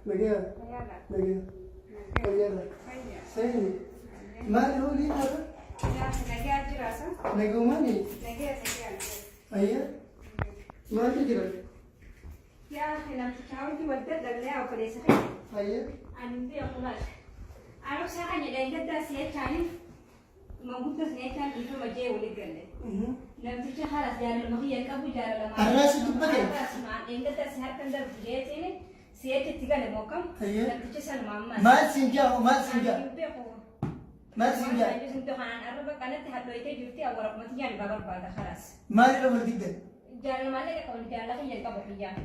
نجيها نجيها نجيها سيني ما هو لي هذا نجيها جراسة نجوا ماني نجيها أيه ما تجرا يا أخي لما تحاولي ودت لا أو كليسة أيه أنا بدي أقولك أنا بس حاجة لأن ده سيء كان موجود سيء كان يفهم وجهه ولي قال لما تيجي خلاص جار المخيّة كابو جار لما الراس تبقى إن ده سيء كان ده بجيتني سيء تتقال موكم لما تيجي سال ماما ما سنجا ما سنجا ما سنجا جالس أنت خان أربعة كانت تحدويته جوتي أو رقم تيجي بابر بعد خلاص ما له ولدك جار لما لقى كون جار لقى يلقى بحيان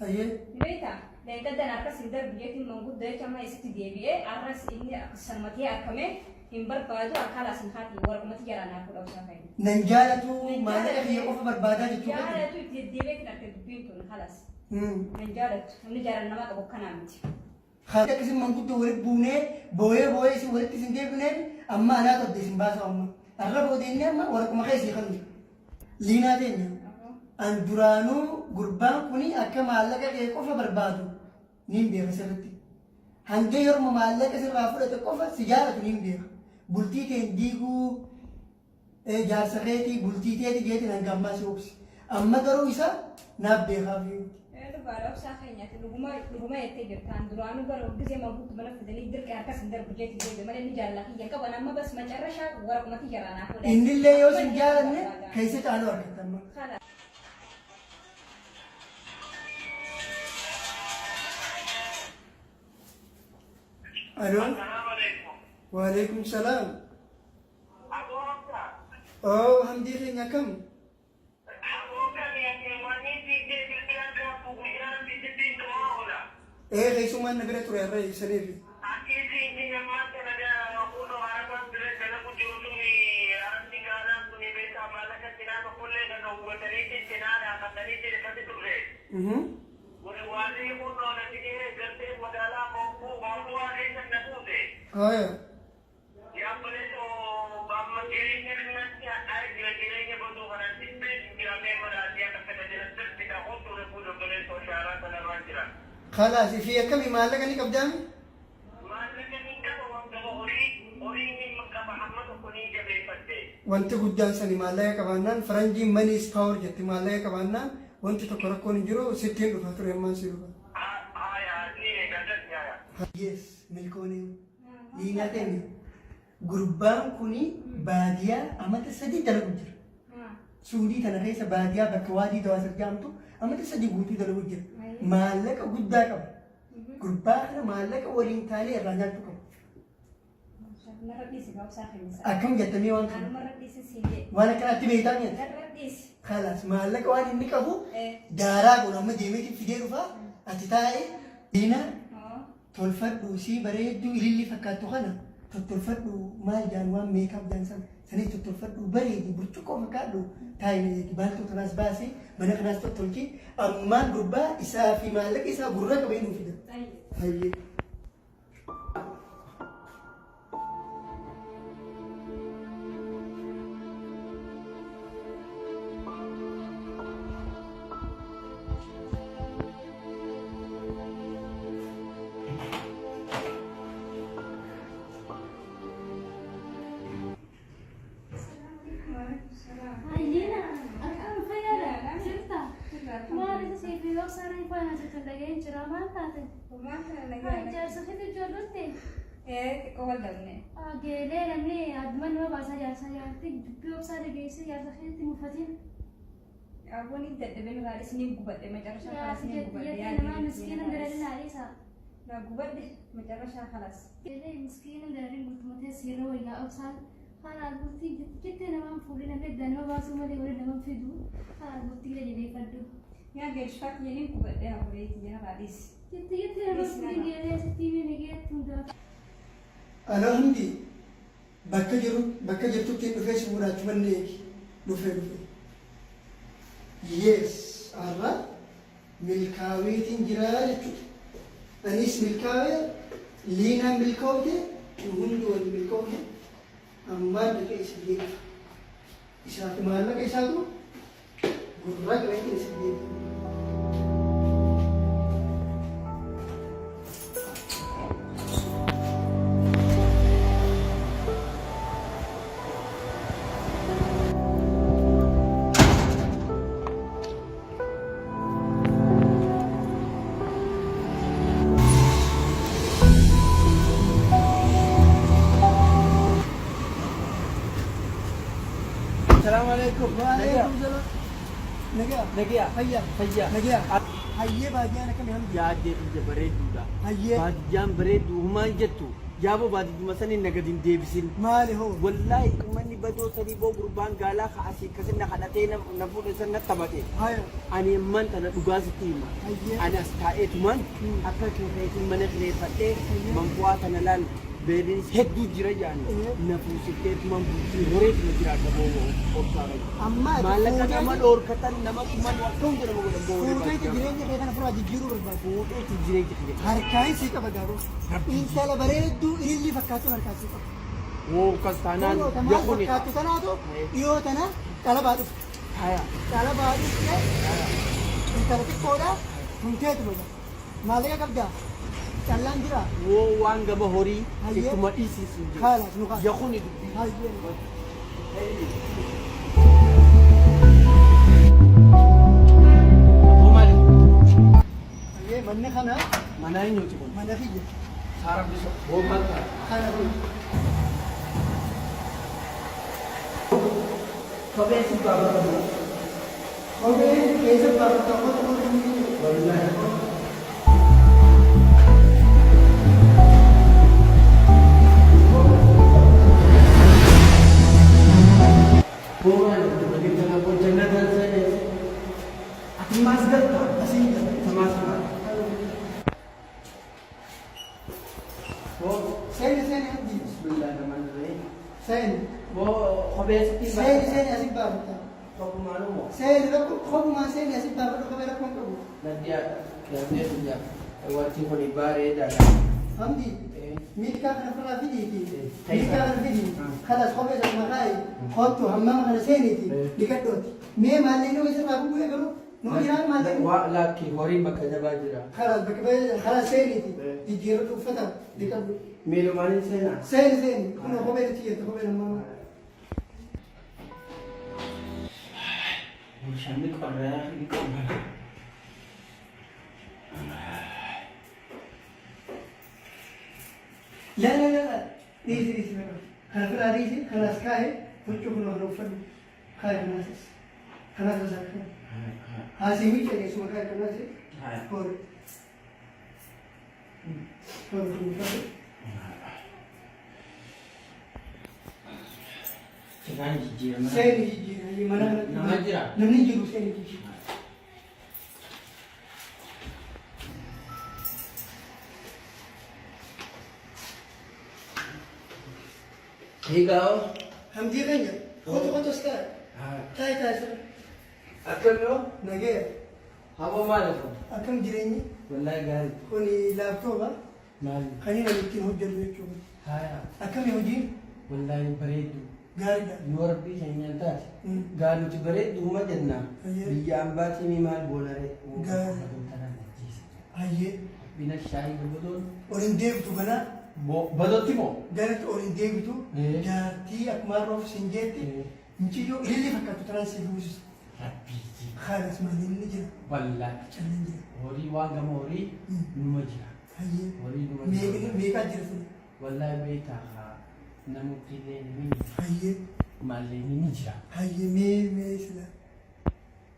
أيه ليتا لأن ده نارك سيدر بيجي موجود ده كم يستي ديبيه أرس إني سمتي أكمل إمبر بعدو أكال أسنخاتي ورقم تيجي أنا أقول أوسا فين ننجالته ما له هي أوف بربادة جتوه جارة تو ديبيه كنا تدبين تون خلاص نجارة من جارة نما أبو كنامتي خالد كسم من كنت ورد بونه بويه سي ورد كسم جيب بونه أما أنا تبدي سنباسه أما الرب وديني أما ورقم خيسي خلني لينا ديني أن درانو قربان كوني أكا معلقة كيكوفة بربادو نيم بيها سرتي هنجي يرمو معلقة سر رافورة كوفة سيجارة نيم بيها بلتي تنديقو جار سخيتي بلتي تيتي جيتي ننقام سوكسي أما درو إسا ناب بيها فيو itu baru sakitnya itu luguma itu kan duranu baru bisa mampu mana fadli dir kayak kas dar budget itu mana ini jalan lagi ya kawan amma bas mencara syak warak mati jalan aku ini leo sejarahnya kayak calon ketemu Halo. Waalaikumsalam. Oh, alhamdulillah kam. Kayak cuma negara Turki sendiri. Oh ya. خلاص في كم مالك اني قدامي وانت قدام سني مالك كمان فرنجي ماني سباور جت مالك كمان وانت تكركون جرو 60 دفعه يمان سيرو يس ملكوني لينا تاني غربان كوني باديا اما تسدي دلوجر سودي تنريس باديا بكوادي دواسر جامتو اما تسدي غوتي دلوجر مالك قدامك غربان مالك ولين تاني رانياتو أكم جتني وانك وانا كنا تبيتاني خلاص مالك وانا إنك أبو دارا قلنا ما جيمي في ديرو فا أتتاعي دينا تولفت وسي بريد دو إلي فكاتو خنا تولفت مال جانوان ميك اب جانسان سني تولفت بريد برتكو فكاتو تايني كبالتو تناس باسي منك ناس تولكي أما غربا إسا في مالك إسا غرة كبينو فيدا هاي أول دولة. جيلي لمني أدمن ما بعرف جالسة بيوصل جيسي جالسة خيرتي مفتين. أبوني تدبين غاري سنين قبض ما جرى شيء سنين قبض يا أنا مسكين درين عليسا. لا قبض ما جرى شيء خلاص. جيلي مسكين درين قلت متى سيرو ولا أوصل. خلاص قلتي جت أنا ما مفولين أنا بدنا ما بعرف ما لي ولا ما فيدو. خلاص قلتي لي جيلي كدو. يا جيش فك يلين قبض يا أبوي تيجي غاريس. جت أنا ما مفولين جيلي ستيمي نجيت تندا. أنا عندي بكجر تكتب بفيش مرات منيك نفهم يس أرى ملكاوي تنجرال أنيس ملكاوي لينا ملكاوي وهندو الملكاوي أما بكيس بيك إساك مالك إساكو قرق لكن إساك السلام عليكم. وعليكم السلام. نجا. نجيا. هيا. فيا. نجا. هيا baadiyaan akkami hamdi. Yaadee biyya bareedduudha. Hayyee. Baadiyyaan bareeddu humaan jettu. Yaaboo baadiyyuma sanii nagadin deebisin. Maali hoo? Wallaahi uummanni badoo sadii boo gurbaan gaalaa ka'asii akkasii na kadhatee na fuudhe san na taphate. Haya. Ani amman tana dhugaa sitti hima. Hayyee. Ani as taa'eetumaan akka kireetiin mana kireeffadhee mankuwaa tana laal beelinis hedduu jira jaani. Na fuusifteetumaan bultii horeetuma jiraata boo obsaara. Amma Maallaqa nama dhoorkatan nama kuman akka hunda nama godhan boo fuudheeti jireenya kee kana furaa jijjiiruu barbaadu. fuudheeti jireenya kiyya. Harkaan sii qaba gaaroo. Intala bareedduu ilillii fakkaatuun harkaan sii qaba. Woo kas taanaan Maal yakuni. fakkaatu tanaatu dhiyoo tana qalabaa dhufte. Haya. Qalabaa dhufte intala xiqqoodha hunteetuma jira. Maallaqa qabdaa? Callaan jiraa? Woo waan gama horii Hayyee. ittuma dhiisiisu jira. Haalaas nu kaasa. Yakuni dubbii. Hayyee. Maali? Hayyee manni kana Mana eenyuuti kun? mana kiyya. Saara biso. Woo maal ta'a? Kana kun Kophee si baafatu. kophee keessa baafata tokko tokko ni Wallaahi. Woo maali? Bagi kana koo jannatan seenee. Ati maas galta? asiin jira. Ati maas maali? Woo. Seeni seeni hamdi. Bismillahirrahmanirrahim. Seeni. Woo kophee sitti Seeni seeni asiin baafata. Kophumaan moo? Seeni rakko kophumaa seeni asiin baafata kophee rakkoon qabu. Nadiya, kiamnya dia. Wati ko ni bare da. Hamdi. Miidhaa kana ofirraa fidiiti. Miidhaa kana fidi. Kanas kophee sana maqaayi. Kottu hammama kana seeniiti. Dhiqadhooti. Mee maallee nuu isirraa bubu'ee garuu nuu jiraan maallee. Wa laki hori bakka jabaa jira. Kanas bakka baay'ee kanas seeniiti. Jijjiirratti uffata dhiqadhu. Miilumaanin seena. Seeni seeni. Kun kophee nuti jettu kophee namaa. Bushaanni qorraa ni qorraa. لا لا لا لا ريسي ريسي خلاص لا ريسي خلاص كاهي وجهه كله لو فن كاهي الناس خلاص بس هذه ميجي اللي اسمها كاهي الناس هور هور Sekarang jijjiirama. سيني جي mana Nama jira. namni jiru سيني جي Higaw. هم دي غنية خذ خذ استاذ تاي تاي سر Akam yo. نجيب Habo maal ko? أكم جريني Wallahi gaari. كوني لابتوبا Maal. خلينا نمكن هجر بيتشوف Haya. أكم يهودي Wallahi bareedu. قاردا Yoo rabbii keenya taate. Gaanuti bareedu uma jenna. Hayyee. Biyya ambaatii maal boolare. Gaari. هاي Bina shaayii gurgudoon. ولين ديفتو بنا Badootti moo? قالت ولين ديفتو إيه. جاتي أكمل روف سنجتي نتيجو اللي فكرت ترانسي فلوس Rabbii. خالص ما نجي Wallahi. نجي Horii waan gama horii numa jira. هاي Horii numa jira. ميكا جرفني Wallahi beekaa namooti illee ni هاي maallee ni jira. هاي مي سلا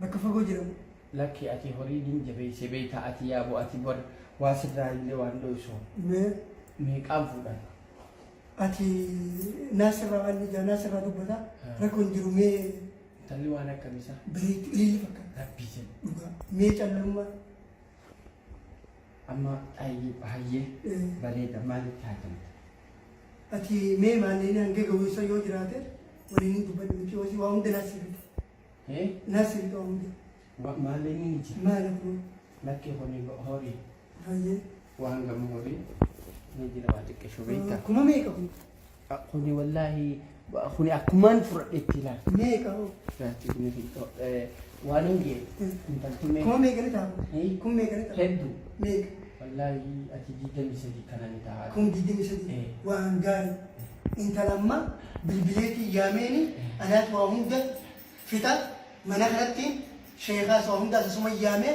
بكفى جرم Lakki ati horii din jabeessee beektaa ati yaaboo ati bor waa sirraa illee waan dho'isoo مي meeqaan fuudhan. أتي ناصر أني جا ناصر دبنا ركون جرو مي Talli waan akkamiisa بريت اللي فكر rabbii jedhu. مي تلما Amma hayyee bareeda maalitti haatamte? أتي مي مالين هنگه گويسا يو جراته ولين دبنا مي وسي وهم دناسير ناسير توهم Maallee ni jira. ما لكم Lakki horii هاي waan gama horii ni jira waa xiqqeeshu beektaa. كما ميكا هم Kuni wallaahi kuni akkumaan fudhadheetti ilaala. ميكا هو Waan hin gee intalti mee كما ميكا نتاعه كم ميكا نتاعه hedduu. ميكا Wallaahi ati 23 kana ni ta'a. كم جدي مسدي وانغاري انت لما بالبليتي ياميني انا توهم ده فتات منخرتي شيخا سوهم ده سمي يامي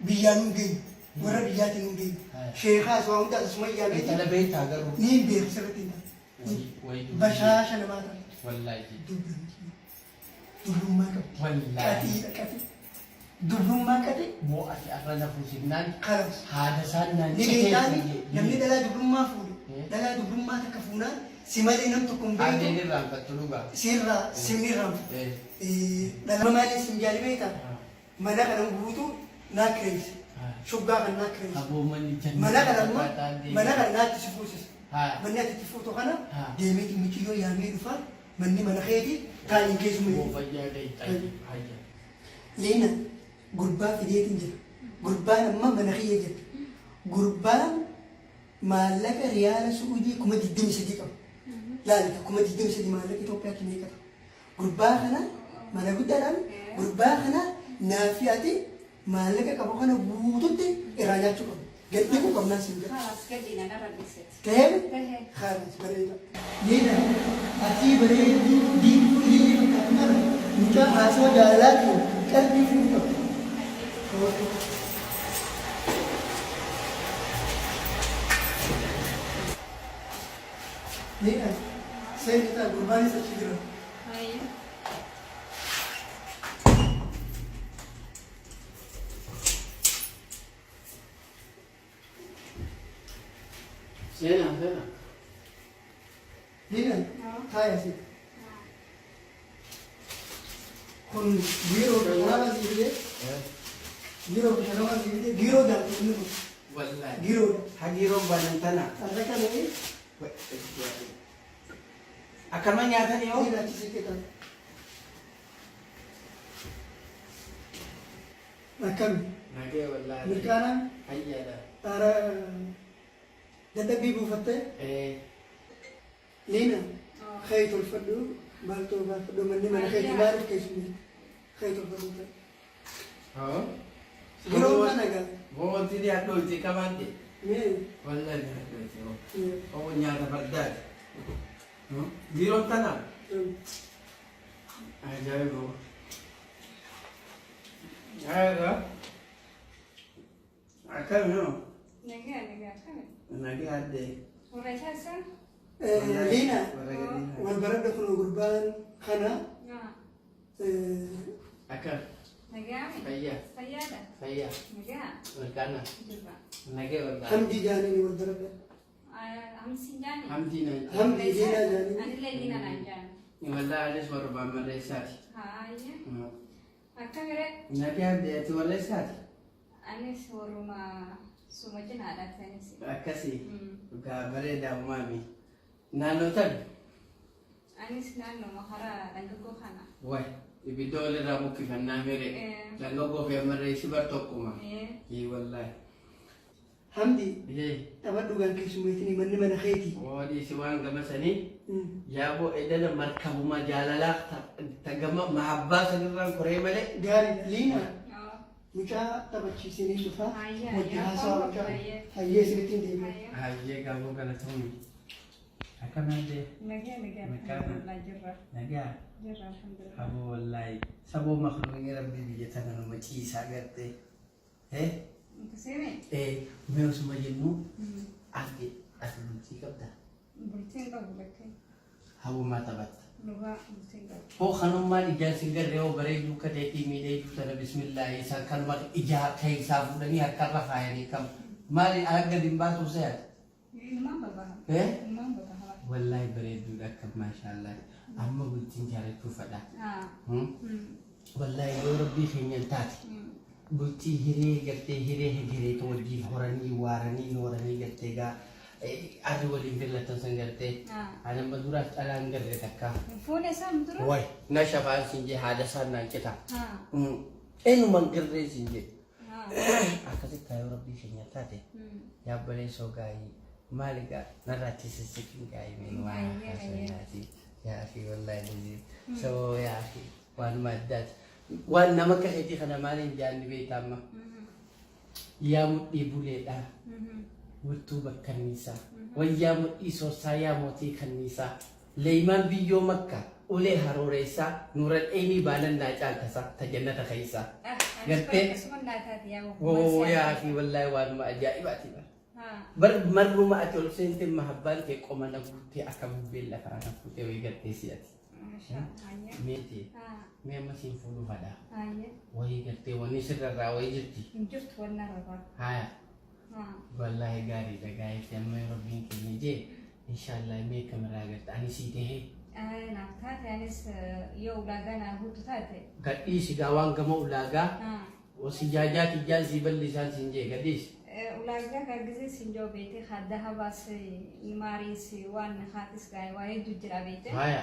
بيانو جي ورا بياتي نجي شيخا سوهم ده سمي يامي Intala beektaa garuu. نين بير سرتي Wayii. بشاشة نماذج Wallaahi. dubrummaa qabu. Wallaahi. Qatii. Dubrummaa qatii. Mo'ati akka na fuusinaan Kanas. haadha isaan naan Ni beektaani namni dhalaa dubrummaa fuudhe. Dhalaa dubrummaa takka fuunaan si malee nam tokko hin beeku. Addeen irraan fattu dhugaa. Sirraa simnirraa. Dhalaa malee sim jaalli beektaa. Mana kana guutuu naa kireessa. Shuggaa kan naa kireessa. Aboo manni jannaa. Mana kana immoo mana kana naatti si fuusisa. Haa. Manni ati itti fuutu kana deemee michiyyoo yaamee dhufaa manni mana keetii taa'in keessumaa. Boo fayyaa ta'e hayya. Leena gurbaa fideetiin jira. Gurbaan amma mana kiyya jira. Gurbaan maallaqa riyaala Suudii 23 qaba. Laalika 23 maallaqa Itoophiyaatti meeqa qaba. Gurbaa kana mana guddaadhaan gurbaa kana naafi ati maallaqa qabu kana guututti irraa nyaachuu qabu. Gaddi kun qabnaan siin jira. خلاص قدينا نرى بيسات Ta'ee خالص bareeda. Leena ati bareedduu diimtuu illee fakkaatu mara mucaa haasawaa jaalalaatiin qalbii fuudhu qabu. Leena seenaa gurbaan isa jira. هاي Seenaa seenaa. Leena taa'ee si. Kun biiroo shanamaa sibiilee biiroo shanamaa sibiilee biiroo daandii inni kun Wallaahi. biiroo Hagiiroon banantana. sarara kananii Akkama nyaatanii yoo? Leena achi siqee taa'e. Akkami Nagee wallaahi. mirkaanaan Hayyaadha. xaara dadhabbii buufattee Leena ka'ee tolfadhu baaltoo baafadhu manni mana keetii maaliif keessummaa ka'ee tolfadhu ta'e. Haa. Biiroo kana gaa Boo wanti dhiyaadhu itti qabaante. mee Wallaahi dhiyaadhu itti. Oo nyaata baddaati. Biiroon tana. Ajaa'iba. Ajaa'iba. Akkami noo? نجا نجا كم Nagee addee. وريتها سن Leena Warra gadii. wal baradha kun gurbaan kana Akkam. نجا Fayyaa. سيادة Fayyaa. نجا Mirkaana. جبا Nagee wallaahi. hamdii jaanii wal baradha. همسين جاني Hamdii na. Hamdii Leena jaanii. أنا اللي دينا نجان Wallaahi anis warra baamarreessaati. هاي أكمل Nagee addee ati walleessaati. أنا سورما سومجن على تنسي Akkasii. Dhugaa bareedaa uumame. Naannoo tan. أنا سنان مهارة لنجو خنا Waay. Ibidda walirraa buqqifannaa mere. Langa gofee amarreessi bar tokkuma. Wallaahi. Hamdii Yee. taphadhu gaan keessummeetinii manni mana keetii. Oodiisi waan gama sanii. Yaaboo edana markabuma jaalalaa tagama mahabbaa sanirraan koree malee. Gaariidha Leena mucaa taphachiisanii dhufaa Hayyaa, wajji yaa haasawaa qofa, mucaa hayyee. hayyee isinitti deebi'a. Hayyee gaafoo kana ta'uun. Akkanaallee نجا نجا مكان. الحمد لله جرا nagaa جرا الحمد لله haboo wallaahi saboo makluuqni rabbii biyya tana nama ciisaa gartee. أنت سامع Mee osuma jennu ati ati bultii qabda. بلتين قبلك Habumaa taphatta. لغة بلتين قبل Hoo kanummaan ijaan si garree hoo bareedduu kadeetii miidhagduu tana bismillaahi isaan kanuma ijaa keessaa fuudhanii harkarra faayanii qabu. Maali akka dimbaatu se'ate? ما بقى ما بقى Wallaahi bareedduudha akka maashaallah. Amma bultiin jaalachuu fadha. Wallaahi yoo rabbii keenyan taate. Bultii hiree gartee hiree wajjin horanii waaranii nooranii gartee gaa adii waliin billatan san gartee. Ani amma duraas dhalaan garree takka. فول سام ترى Waay na shafaan siin jee haadha isaan naan cita. Eenyumaan garree siin jee. Akkasitti yoo rabbii keenya taate yaabbalee soo gaayii maali gaa narraatti sissiqiin gaayii meen waa haasawinaati. Yaa fi wallaahi lizii. So yaa fi waan maddaati. Waan nama kaheetii kana maaliin jaanni beekama. Yaa mudhii buleedhaa. Wurtuu bakkanniisaa. Wayyaa mudhii soossaa yaa mootii kanniisaa. Leeymaan biyyoo makka ulee harooreessaa nuuran eenii baanannaa caaltasaa tajannata keeysaa. Gartee woo yaa fi wallaahi waanuma ajaa'ibaati bara. Bar marruma ati ol seentee mahabbaan kee qoma na guuttee akka bubbeen lafa ana fuutee wayii gartee si'ati. Meeti. Mee amma siin fuudhu fadha. Ayye. Wayii gartee wanni sirrarraa wayii jirti. Injirtu wanna rabaa. Haya. Wallahi gaariidha gaa'eetti amma rabbiin keenya jee inshaallah mee kameraa garta ani sii tahee. Naaf taate anis yoo ulaagaa naa guutu taate. Gadhiisi gaa waan gama ulaagaa. Wasi jaajaa kiyyaan sii bal'isaan siin jee gadhiisi. Ulaagaa gargizee siin joo beete hadda habaas maariis waan haatis gaa'e waa hedduu jira beete. Haya.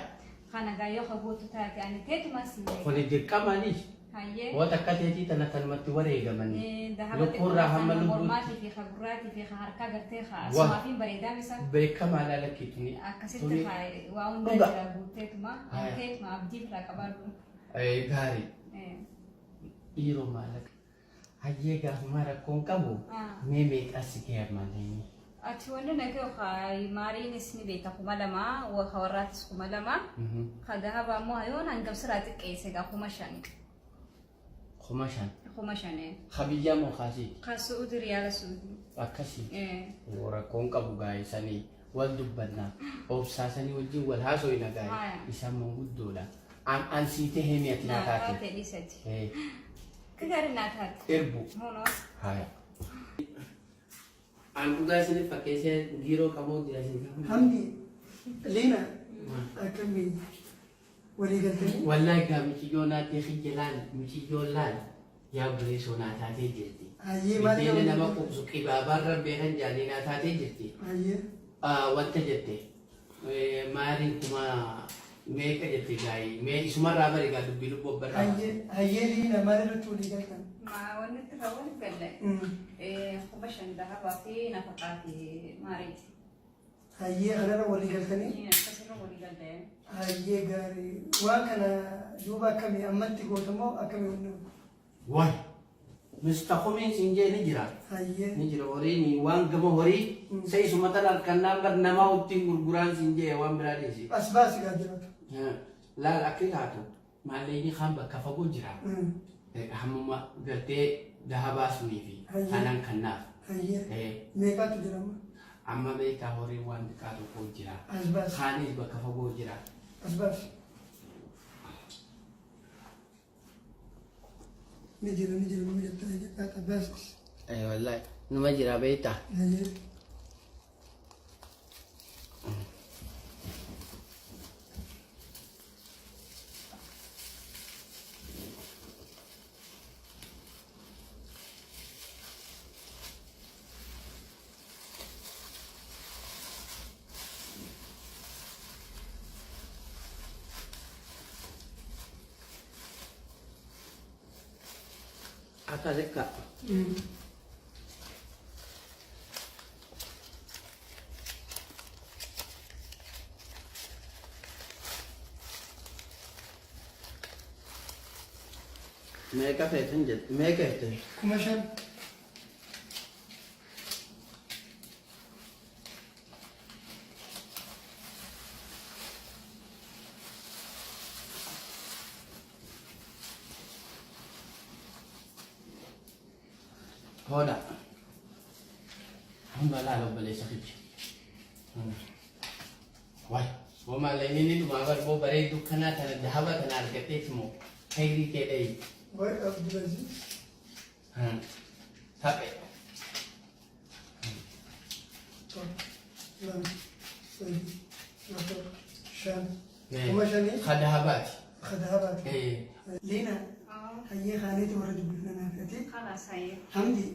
Kana gaa yoo guutu taate ani teetumas hin beeku. Kuni dirqamaanis. Hayyee. Wata akka teetii tana kanumatti wareegamanii. Lukkuurraa hamma lubbuutti. Mormaatii fi gurraatii fi harkaa gartee asumaa fi bareedaa misa. Beekamaa laala kitni. Akkasitti waa hunda jira guuteetuma. Teetuma abdii irraa qabaadhu. Gaarii. Dhiiroo maallaqa. Hayyee gaafuma rakkoon qabu. Mee meeqas kee ammallee. Ati wanni nagee maariinis ni beeka 2,000 warraatis 2,000. Kadahaba ammoo hayoon hangam siraa xiqqeesse gaa 5,000. 5,000. 5,000. Habiyyaa moo kaasii? Kasuuti riyaala suuti. Akkasii. Rakkoon qabu gaa'isanii wal dubbannaa. Obsaasanii wajjin wal haasofna gaa'e. Isaan manguddoodha. An sii tahee mi'ati naa taate. Taate dhiisati. Kagaari naa taate. Erbu. Honoos. Haya. An dhugaa isiniif fakkeessee giiroo qamoo jira isin. Hamdi Liina akkamii walii galtanii? Wallahi gaa michiyyoo naatee xiyyalaan michiyyoo laal yaa buleessoo naa taatee jirti. Hayyee maal Biddeena nama qubsu qibaabaarra beekan jaalii naa taatee jirti. Hayyee. Wanta jette maaliin kuma meeqa jette gaa'ii mee isumarraa bari gaa dubbii lubbuu obbarraa. Hayyee Liina maal irratti walii galtan? Wanni itti rawwan galle. 5,000 dahabaa fi nafaqaa fi maariiti. Hayyee kanarra walii galtanii? Akkasirra walii galle. Hayyee gaarii. Waan kana duuba akkamii ammatti gootamoo akkamii hundu? Waay Mr. Kumiin siin jee ni jira. Hayyee. Ni jira horiin waan gama horii seesuma tan harkannaa bar namaa uttiin gurguraan siin jee waan biraa dhiisi. As baasi gaa jiratu. Laal akka taatu maalleeyni kan bakka fagoo jira. Hammuma galtee dahabaa sunii fi kanan kannaaf. Hayyee. Meeqaatu jirama? Amma beekaa horii waan xiqqaa tokko jira. As baasi. Kaanis bakka fagoo jira. As baasi. Ni jira nama jettaa as baasi. Wallahi numa jira beektaa. Hayyee. Akka zekka. Meeqa feetan jedhu meeqa feetan? 5,000. Hoda. Alhamdulillah lo boleh sakit. Wah, mau malah ini tu mabar mau berai tu kena tanah dahabat tanah arketek semua. Kairi kedai. Wai Abdulaziz. Tapi. Lam. Sadi. Nasr. Shan. ومشاني خدهبات خدهبات لينا هي خانيتي ورد بلنا نافعتي خلاص هي حمدي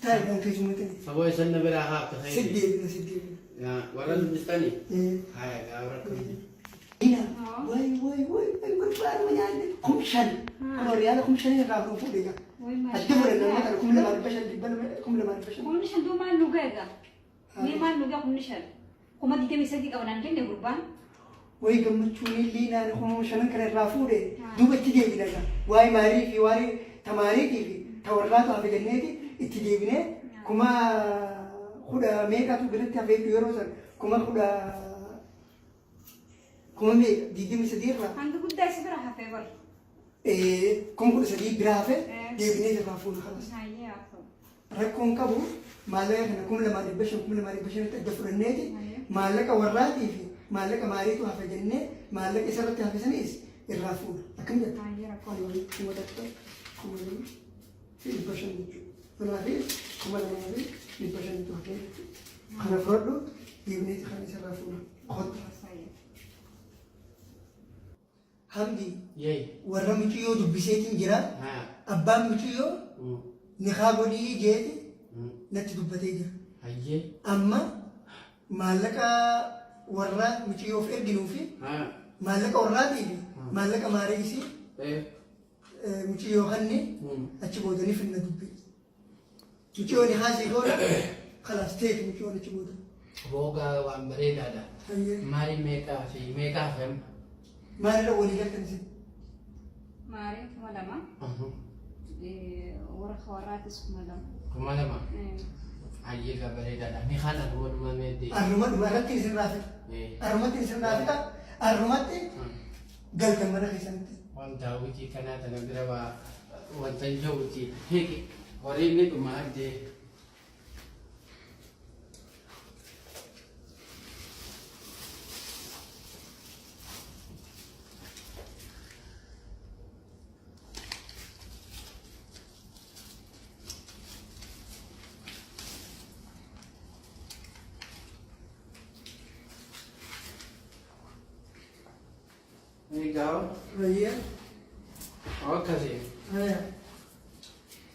تاي كان كجمتني فبوي سنة بلا هاك تخيل سدي بنا سدي يا ورا المستني ايه هاي أوراق هنا وي القربان من عندك كمشن انا ريال كمشن يراكم فوقيا الدبر انه مثلا كم لما البشر كم لما البشر كم نشان دو ما نوجا مي ما نوجا كم نشان كم دي كم يسدي أو نانجن القربان وي كمتشوني لينا نكون شنن كره رافوده دوب تدي بنا واي ماري في واي تماري في تورات في جنتي تدي بنا كما خدا ميكا تو بنت في يوروسن كما خدا كما مي ديدي مسديرا عندك قد دايس براها فيبر كم خدا سدي برافه دي بنا رافوده خلاص هاي عفوا ركون كابو مالك كم لما البشر كم لما البشر تدفر النادي مالك وراتي في maallaqa maaliitu hafe jennee maallaqa isarratti hafe sanis irraa fuudha. Akkam jedha? Waan walitti kuma takka kuma lama fi dhibba shan jechuudha. Kanaaf kuma lamaa fi dhibba shanitu hafe jechuudha. Kana fudhadhu dhiibneeti kan isarraa fuudha. Qotta. Hamdi warra mucayyoo dubbiseetiin jira. Abbaan mucayyoo niqaa godhii jeeti natti dubbatee jira. Amma maallaqa warra mucayyoof erginuu fi maallaqa warraatii fi maallaqa maarii isii mucayyoo kanne achi boodanii finna dubbii. Mucayyoo niqaa isii gooda kalaas teeti mucayyoon achi booda. Boogaa waan bareedaadha. Maaliin meeqaa fi meeqaa fi amma? Maalirra walii galtan isin? Maariin kuma lama. Warra warraatis kuma lama. Kuma lama? Ayyeegaa bareedaadha. Ni kaan arrumadhuma meeddee? Arrumatti isin raafita. Arrumatti isin raafita. Arrumatti galtan mana keessanitti. Wanta hojii kanaa tana bira wanta jawuti hiiki horii inni dhuma addee. Legal. Iya. Oh, kasih. Iya.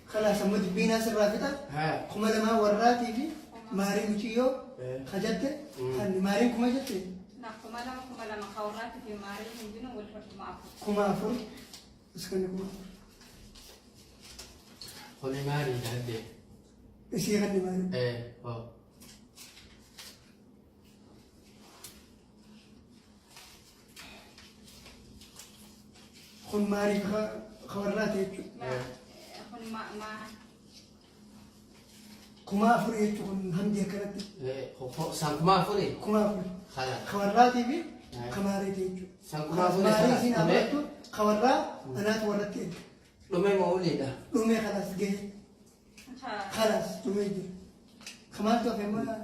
Kalau sama di bina serafita, kuma lama warrati fi mari muciyo kajatte kan mari kuma jatte. Nah, kuma lama warrati fi mari hinjino wal fatu maafu. Kuma afur. Sekarang kuma. Kone mari tadi. Isi kan di mari. Oh. Kun mari kawarrati itu. Kun ma. Kuma afur itu kun hamdi kerati. Sang kuma afur ni? Kuma afur. Kala. Kawarrati bi kamari itu. Sang kuma afur ni? Mari sini apa itu? Kawarra anak warrati. Lume mau lihat. Lume kalas gay. Kalas lume itu. Kamar tu apa mana?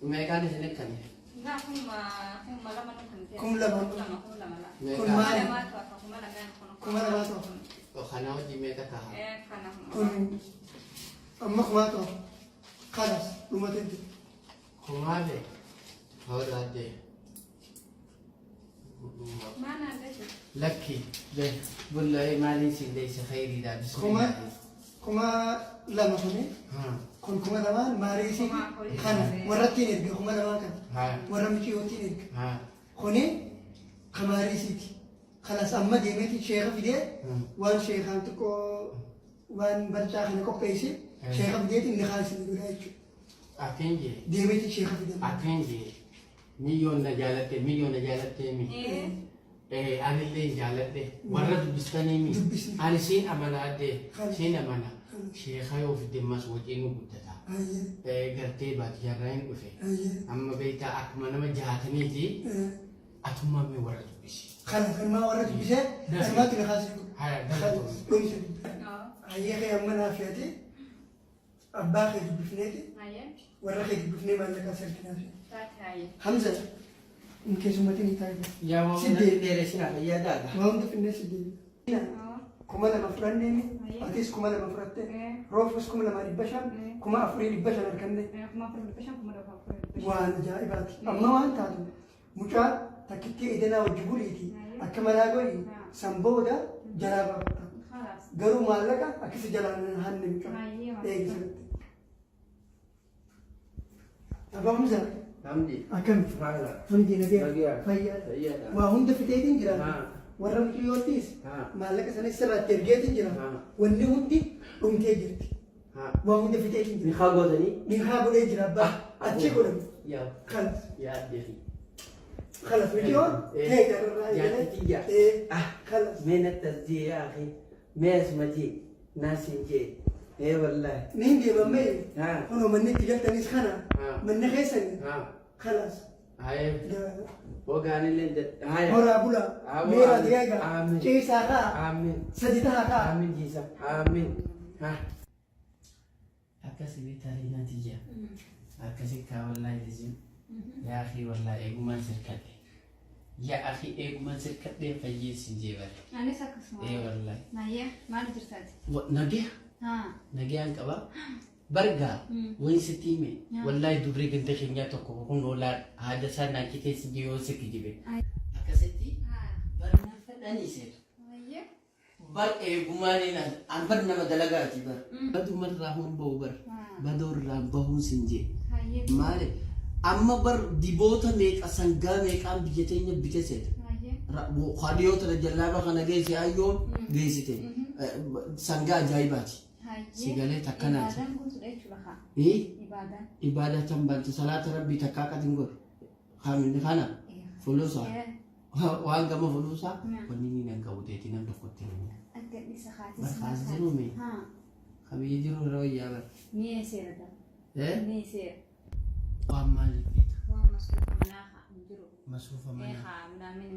Lume kan di sini kan? Nah, kuma lama nukun. Kuma lama. Kun mari. Kuma lama tu. Oh, karena uji mereka tahu. Kana. Kun amma kuma tu. Kalas lume itu. Kuma deh. Oh, ada. Mana ada tu? Lucky. Deh, bullai mali sih deh sekhairi dah. Kuma lama kuni. Kun kuma lama mari sih. Kana warrati ni kuma lama kan. Warra muciyo ni. Kuni kamari sih. Kalas amma deemeti sheekha fidee waan sheekhaan tokko waan barcaa kana qopheesse sheekha fideetiin ni kaasanii godhaa jechuudha. Akenje. Deemeti sheekha fidee. Akenje. Milyoon na jaalattee mi. Anillee jaalatte. Warra dubbistanii mi. Dubbisni. Ani siin amanaadde. Siin amana. Sheekha yoo fidee mas wajjin nu guddata. Gartee baadiyyaarraa hin dhufe. Amma beektaa akkuma nama jaataniiti. Atummaa mee warra dubbisi. Kan ma warra dubbisee asumatti ni kaasanii. Dhumse. Ayyee kee amma naaf yaate abbaa kee dubbifneeti warra kee dubbifnee maallaqaa sarkinaa fi. Hamza keessumatti ni taa'e. Yaa waan dheeree sinaa fayyadaadha. Waa hunda finnee siddee. Kuma lama fudhannee atis kuma lama fudhatte roofus kuma lama dhibba shan kuma afurii dhibba shan arganne. Waan ajaa'ibaati. Amma waan taatu mucaa takkittii edanaa wajji buliiti akka malaa godhi sanbooda jalaa baafata. Garuu maallaqa akkasi jalaan hanne mucaa eegisanitti. Abbaa Hamza. Hamdi. Akkam? Hamdi nagaya. Fayyaa. Waa hunda fiteetiin jira. Warra mucayyoottis maallaqa sana sirraatti ergeetiin jira. Wanni hundi dhumtee jirti. Waa hunda fiteetiin jira. Ni haa gootanii? Ni haa godhee jira abbaa. Achi godhamu. Kalas. Yaaddeefi. Kalas mucayyoon ta'e irraa Jaatitiyya. Kalas. Mee nattasdee yaa akhi. Mee asumati naasin jee. Wallahi. Niin deemammee. Kunoo manni itti galtanis kana. Manni keessani. Kalas. Hayee. Hogaanillee Horaa bulaa. Meera deega. Ciisaa kaa. Aamin. Sadi tahaa kaa. Aamin jiisa. Aamin. Akkasii bitaarii naati jira. Akkasii kaa wallahi lizim. يا أخي والله إيقوما سركتي يا أخي إيقوما سركتي فيي سنجيبر أنا ساكس ما إيه والله ما هي ما نجرتاتي نجيح ها نجيح أنك برجع وين ستيمي والله دبري كنت خينيا تكو كون ولا هذا سنة كده سنجيو سكيجيبه أكستي برنا فداني سير هي بر إيقوما نينا أنبر نما دلقاتي بر بدو مرة هم بوبر بدور رام بهون سنجي هي مالك أما بر ديبوتا ميك أسنجا ميك أم بيجتين بيجسد هي خاديوتا الجلابة خنا جيسي أيوم جيسيتين سنجا جايباتي سيجالي تكنات إبادة كنت ليش لها إيه إبادة إبادة تنبنت صلاة ربي تكاكا تنقول خامن خانا فلوسا وان كما فلوسا ونيني نانكاوديتي نمدكوتين أنت لسخاتي برخاز زنومي ها خبي يجرو رويا بر مية سيرة إيه مية سيرة وامالي بيت ومصروف مناها نجرو مصروفة منا إيها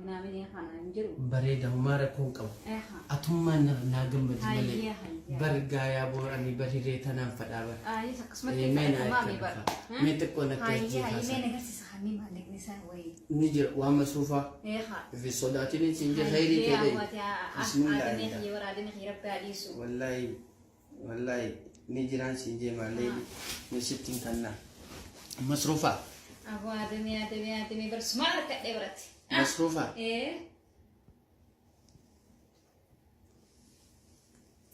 منامن إيها نجرو بريدة ومارا كونكو إيها أتوما ناقم بدمالي هي برقا يا بو أني بريري تنام فدابر سكسمت إيه مينا مامي بر مين تكون تجي هاي خاصة مين نقص سخاني ما نقص وي نجر ومصروفة إيها في صداتين سنجي خيري كده بسم الله آدمي عليك. خير ورادمي خير بتاليسو والله نجران سنجي مالي نسيتين كنا مصروفة أبو آدمي برسمار كدبرت مصروفة إيه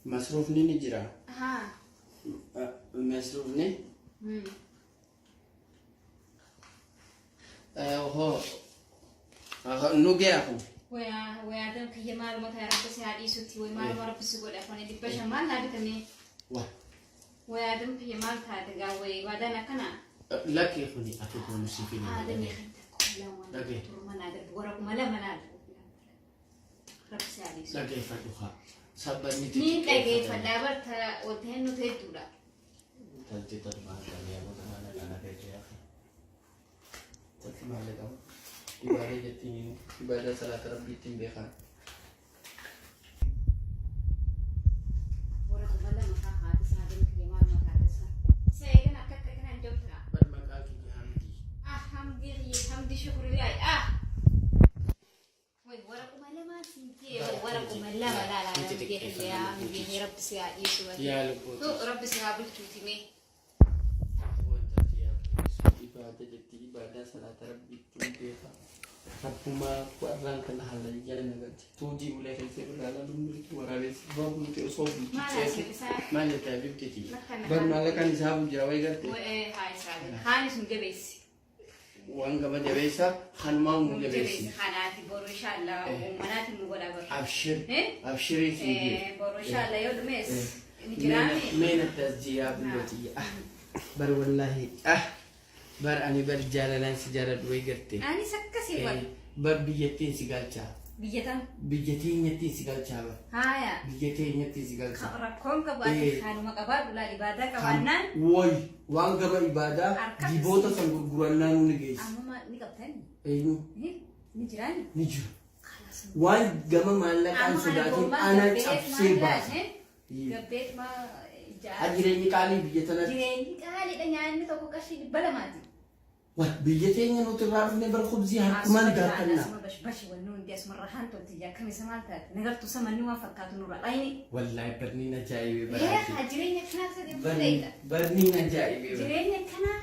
مصروف نجرا ها مصروف هو نوجي أخو ويا آدم كي مال ما تعرف بس هذه سوتي ومال ما رب سقول أفنى دي بس مال هذا كمي واه ويا آدم كي مال تعرف وي وادنا كنا لك يا خوني أتوقع نسيفين آدم يخدم كل يوم لكن ترى ما نقدر بقولك ملا رب سعدي لك يفتحها صبر مين تجي فدابر تا وتهن تهدولا تلتي تطبع يا ابو زمان انا كيف يا اخي تسمع لك إبادة جتين إبادة صلاة ربي تنبيخا ورد ملا مكان حادث آدم كي مال ما حادث سيدنا كنا نجوتها برمكاك حمدي حمدي شكر لله ورقم ملا ما سنتي ورقم ملا لا يا رب سيا يسوع يا لبوت رب سيا بالتوتي مي إبادة جتين إبادة صلاة ربي تنبيخا ربما قران كنا حالا جانا نغتي توجي ولا كيف ولا لا نملك ولا بس بابو تيوصل ما نتابع تيجي برما لك أن سابو جاوي قلت هاي سعد خانس مجبس وان كما جبيسا خان ما مو جبيسي خاناتي بورو إن شاء الله ومناتي مقولا بر أبشر أبشري سيدي بورو إن شاء الله يوم مس مين التسجيل بلوتي بر والله بر أنا بر جالنا سجارة دوي قرتي أنا سكسي بر بر بيجتين سيجالشا بيجتان بيجتين يتين سيجالشا بر هايا بيجتين يتين سيجالشا ركون كبار خانو مكبار ولا إبادة كمان وي وان كبا إبادة جيبوتا سنقول قرانا نونجيس أما ما نكبتني أيوه نجراني نجوا وان جمع مالك عن سداتين أنا تفسير بس قبيت ما أجريني كالي بيجتنا جريني كالي دنيا تو كشي بلا ماتي واه بيجتين نوترار في نبر خبزي هكمان داركنا اسمه بش والنون دي اسمه الرهان تنتجا كم سمالتات نقدر تسمى نوا فكات نور عيني والله برنينا جايبي ايه براتي اجريني كنا سديم فديتا برنينا جايبي جريني كنا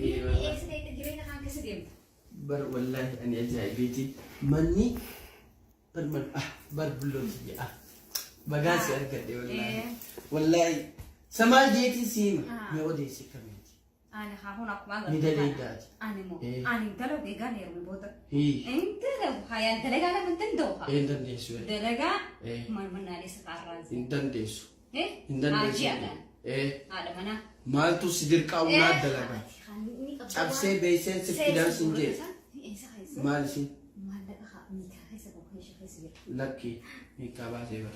ايوه ايه سديتا جريني كان كسديم بر والله أنا جايبيتي مني برمن بر بلوتي بغاسي أركضي والله والله سمال جيتي سيما مودي سكمي أنا هنا كمان ندلي داج أنا مو أنا تلو بيجاني يوم بودا هي أنت لو هاي أنت لقى أنا من تندوها إندن ديسو دلقا ما نالي ستعرض إندن ديسو إيه إندن ديسو أجي أنا إيه هذا منا مالتو سيدر كاونا دلقا أبسي بيسن سكيدان سنجي مالسي مالك خا ميكا هيسا بوكيش هيسا لكي ميكا باسي بر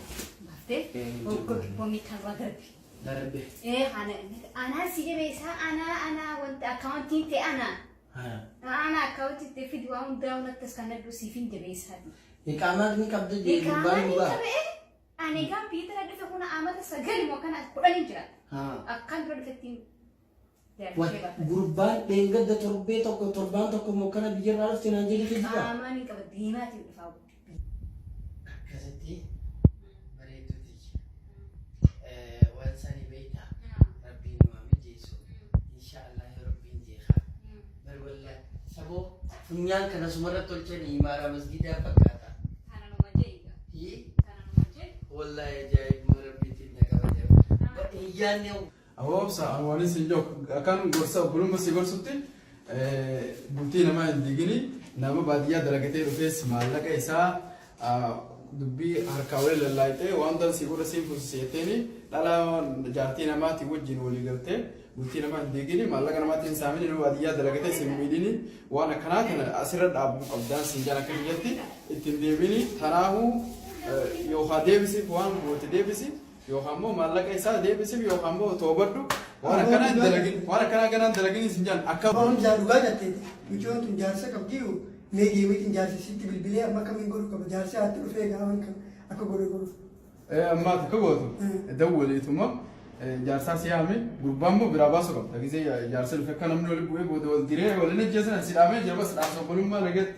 بارتي وكل بوميكا وغربي دربي إيه أنا سيجي بيسا أنا وانت أكاونتين تي أنا أكاونتين في دوام دراونا تسكن الروسي فين جبيس هذه إقامات ميكا بدي إيه بار كمان بار أنا كان بيتر هذا فيكون عامة سجل ما كان أقول إنجرا أكان برد فتين Gurbaan dheengadda torbaan tokko mokkana biyyarraa dhufte naan jedhite jira. Maanii qaba diimaati dhufaa. Akkasitti bareeduuti. Waan sanii beektaa rabbiin numaa mijeessu. Inshaallah yoo rabbiin jeeqaa. Barwalla saboo funyaan kana sumarra tolchanii maara masgidaa fakkaata. Kana numa jeeqa. Kana numa jeeqa. Wallahi ajaa'ibuma rabbiitiin na kabaja. Iyyaanne Awwaabsa awwaanis hin jiru akkaan gorsa buluma si gorsutti bultii namaa hin digini nama baadiyyaa dalagatee dhufees maallaqa isaa dubbii harkaa walii lallaayitee wanta si godha siin fuusiseeteeni dhala jaartii namaatii wajjin walii galtee bultii namaa hin digini maallaqa namaatii hin saamini nama baadiyyaa dalagatee si miidhini waan akkanaa kana asirra dhaabuu qabdaan siin jala akka biyyatti ittiin deebini tanaahuu yookaan deebisiif waan goote deebisi. Yookaan immoo maallaqa isaa deebisiif yookaan immoo toobadhu waan akkanaa hin dalagin waan akkanaa ganaan dalagin isin jaan akka Barumsa dhugaa jettee michoon tun jaarsa qabdiyu meeqii miitiin jaarsisitti bilbilee amma kamiin godhu qaba jaarsi haatti dhufee gaafa akka godhe godhu. ammaa akka gootu dawwaleetuma jaarsaa si haame gurbaan immoo biraa baasuu qabda gisee jaarsa dhufe akka namni waliin bu'ee booda wal diree waliin ejjeesan si dhaamee jira bas dhaamsa bolummaa lagatti.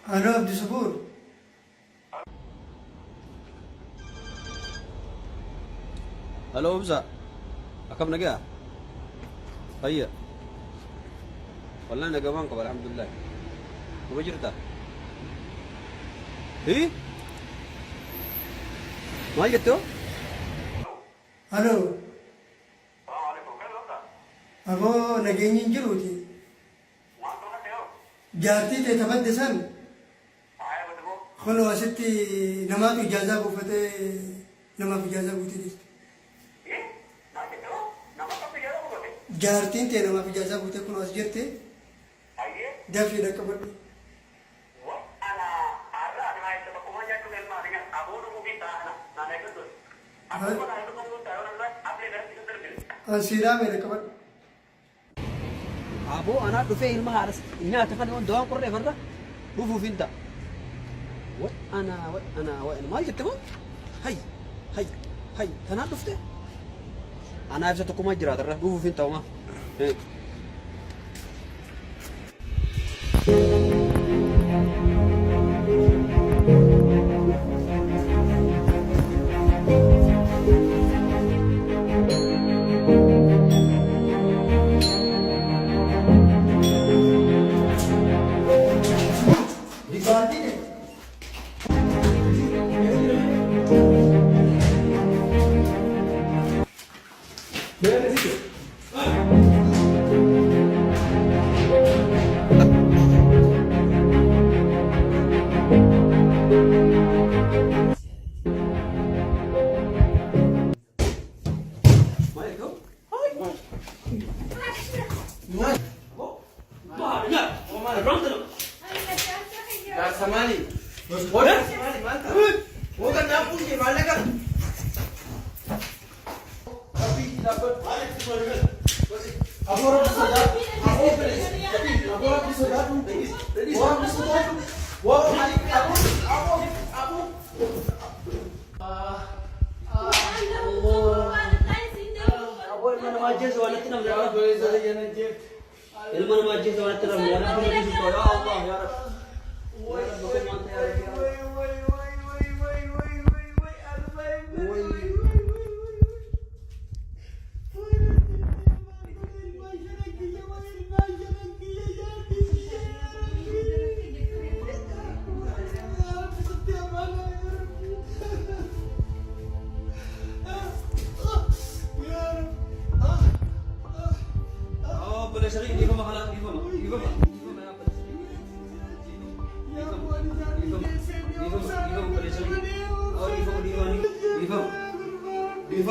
Halloo Abdi Subuur. Halo Umza, akam naga? Iya. Wallahi naga bang kabar alhamdulillah. Apa cerita? Mal gitu? Halloo. Aboo nageenyi hin jiruuti. Jaartii ta'e taphadde san. Kun asitti namaatu ijaazaa buufatee namaaf ijaazaa guutee jirti. Jaartiin ta'e namaaf ijaazaa guutee kun as jirti. Dafii dhaqqa badhu. Ansiidhaa mee dhaqqa badhu. Abu anak dufe ilmu harus nyata kan doang kurang farda. Dufu finta. What ana mal gitu? Hai. Tanah dufte. Ana bisa tukum aja terus dufu finta mah. Samali. Samali mantap. Bukan nyampung di mana kan? Tapi dapat balik ke mana? Aku orang sudah. Aku beli. Tapi aku orang sudah. Orang sudah. Wah, aku. Aku mana majlis soalan itu namanya. Boleh saja nanti. Ilmu majlis soalan itu namanya. Ya Allah ya Rabb. Boleh sering di rumah halal di rumah. Dia